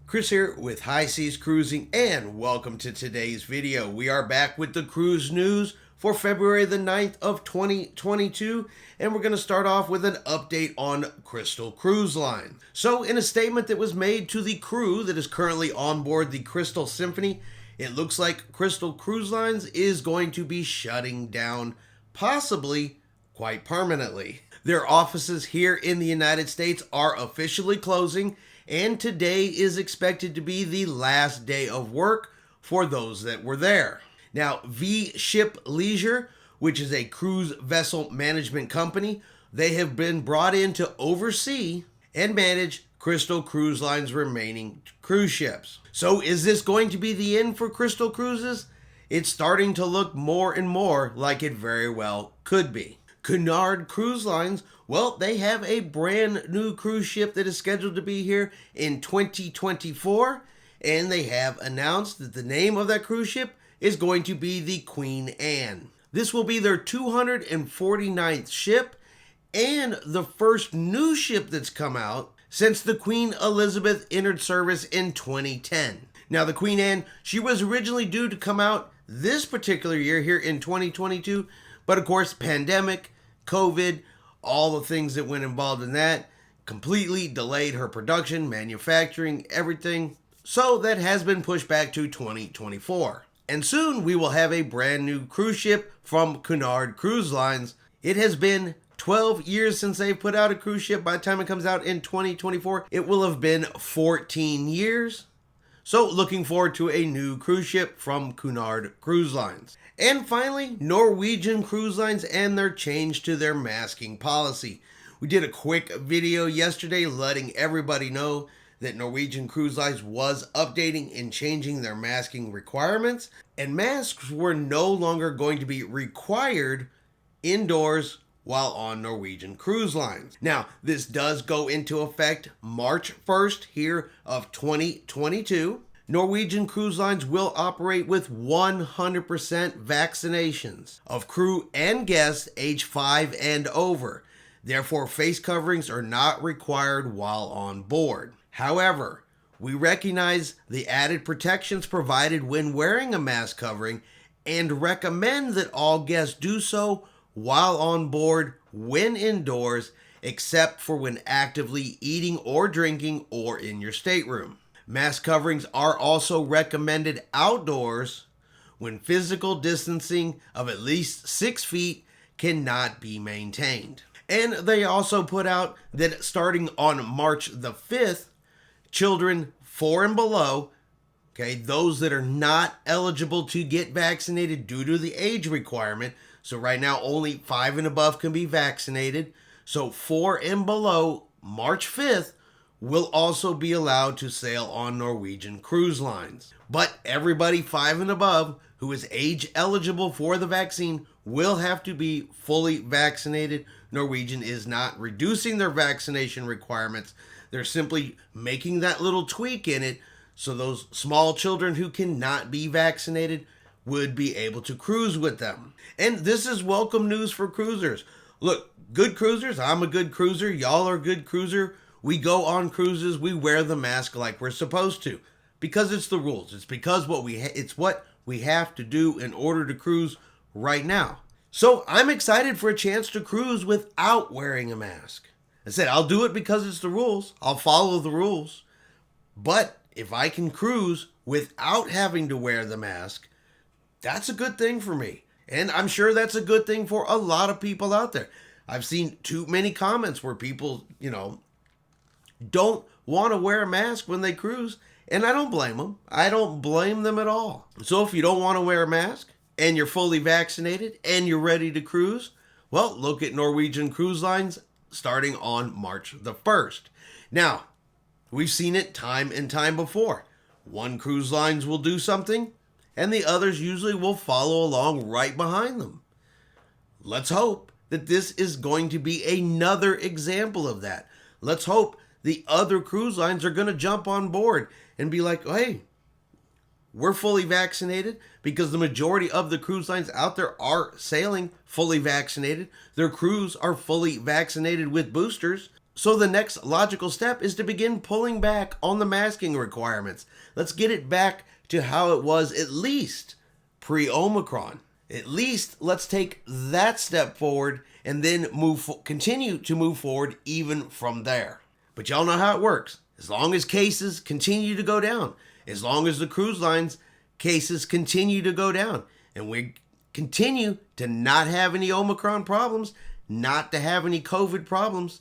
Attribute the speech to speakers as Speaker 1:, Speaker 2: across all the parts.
Speaker 1: Chris here with High Seas Cruising, and welcome to today's video. We are back with the cruise news for February the 9th of 2022, and we're going to start off with an update on Crystal Cruise Line. So in a statement that was made to the crew that is currently on board the Crystal Symphony, it looks like Crystal Cruise Lines is going to be shutting down, possibly quite permanently. Their offices here in the United States are officially closing, and today is expected to be the last day of work for those that were there. Now, V-Ship Leisure, which is a cruise vessel management company, they have been brought in to oversee and manage Crystal Cruise Line's remaining cruise ships. So is this going to be the end for Crystal Cruises? It's starting to look more and more like it very well could be. Cunard Cruise Lines, well, they have a brand new cruise ship that is scheduled to be here in 2024, and they have announced that the name of that cruise ship is going to be the Queen Anne. This will be their 249th ship and the first new ship that's come out since the Queen Elizabeth entered service in 2010. Now, the Queen Anne, she was originally due to come out this particular year here in 2022, but of course, pandemic, COVID, all the things that went involved in that completely delayed her production, manufacturing, everything. So that has been pushed back to 2024. And soon we will have a brand new cruise ship from Cunard Cruise Lines. It has been 12 years since they've put out a cruise ship. By the time it comes out in 2024, it will have been 14 years. So looking forward to a new cruise ship from Cunard Cruise Lines. And finally, Norwegian Cruise Lines and their change to their masking policy. We did a quick video yesterday letting everybody know that Norwegian Cruise Lines was updating and changing their masking requirements, and masks were no longer going to be required indoors while on Norwegian Cruise Lines. Now, this does go into effect March 1st here of 2022. Norwegian Cruise Lines will operate with 100% vaccinations of crew and guests age 5 and over. Therefore, face coverings are not required while on board. However, we recognize the added protections provided when wearing a mask covering and recommend that all guests do so while on board when indoors, except for when actively eating or drinking or in your stateroom. Mask coverings are also recommended outdoors when physical distancing of at least 6 feet cannot be maintained. And they also put out that starting on March the 5th, children 4 and below, okay, those that are not eligible to get vaccinated due to the age requirement, so right now only 5 and above can be vaccinated, so 4 and below, March 5th, will also be allowed to sail on Norwegian Cruise Lines. But everybody 5 and above who is age eligible for the vaccine will have to be fully vaccinated. Norwegian is not reducing their vaccination requirements. They're simply making that little tweak in it so those small children who cannot be vaccinated would be able to cruise with them. And this is welcome news for cruisers. Look, good cruisers, I'm a good cruiser, y'all are a good cruiser. We go on cruises, we wear the mask like we're supposed to because it's the rules. It's because it's what we have to do in order to cruise right now. So I'm excited for a chance to cruise without wearing a mask. I said I'll do it because it's the rules. I'll follow the rules. But if I can cruise without having to wear the mask, that's a good thing for me. And I'm sure that's a good thing for a lot of people out there. I've seen too many comments where people, don't want to wear a mask when they cruise, and I don't blame them. I don't blame them at all. So if you don't want to wear a mask and you're fully vaccinated and you're ready to cruise, well, look at Norwegian Cruise Lines starting on March the 1st. Now, we've seen it time and time before. One cruise lines will do something, and the others usually will follow along right behind them. Let's hope that this is going to be another example of that. Let's hope the other cruise lines are going to jump on board and be like, hey, we're fully vaccinated, because the majority of the cruise lines out there are sailing fully vaccinated. Their crews are fully vaccinated with boosters. So the next logical step is to begin pulling back on the masking requirements. Let's get it back to how it was at least pre-Omicron. At least let's take that step forward and then continue to move forward even from there. But y'all know how it works. As long as cases continue to go down, as long as the cruise lines cases continue to go down, and we continue to not have any Omicron problems, not to have any COVID problems,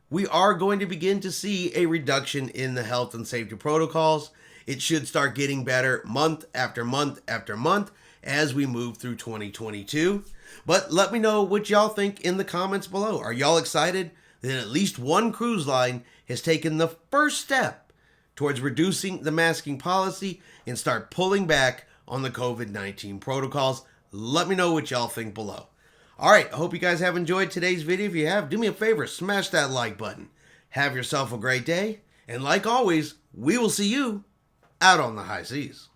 Speaker 1: we are going to begin to see a reduction in the health and safety protocols. It should start getting better month after month after month as we move through 2022. But let me know what y'all think in the comments below. Are y'all excited that at least one cruise line has taken the first step towards reducing the masking policy and start pulling back on the COVID-19 protocols? Let me know what y'all think below. All right, I hope you guys have enjoyed today's video. If you have, do me a favor, smash that like button. Have yourself a great day, and like always, we will see you out on the high seas.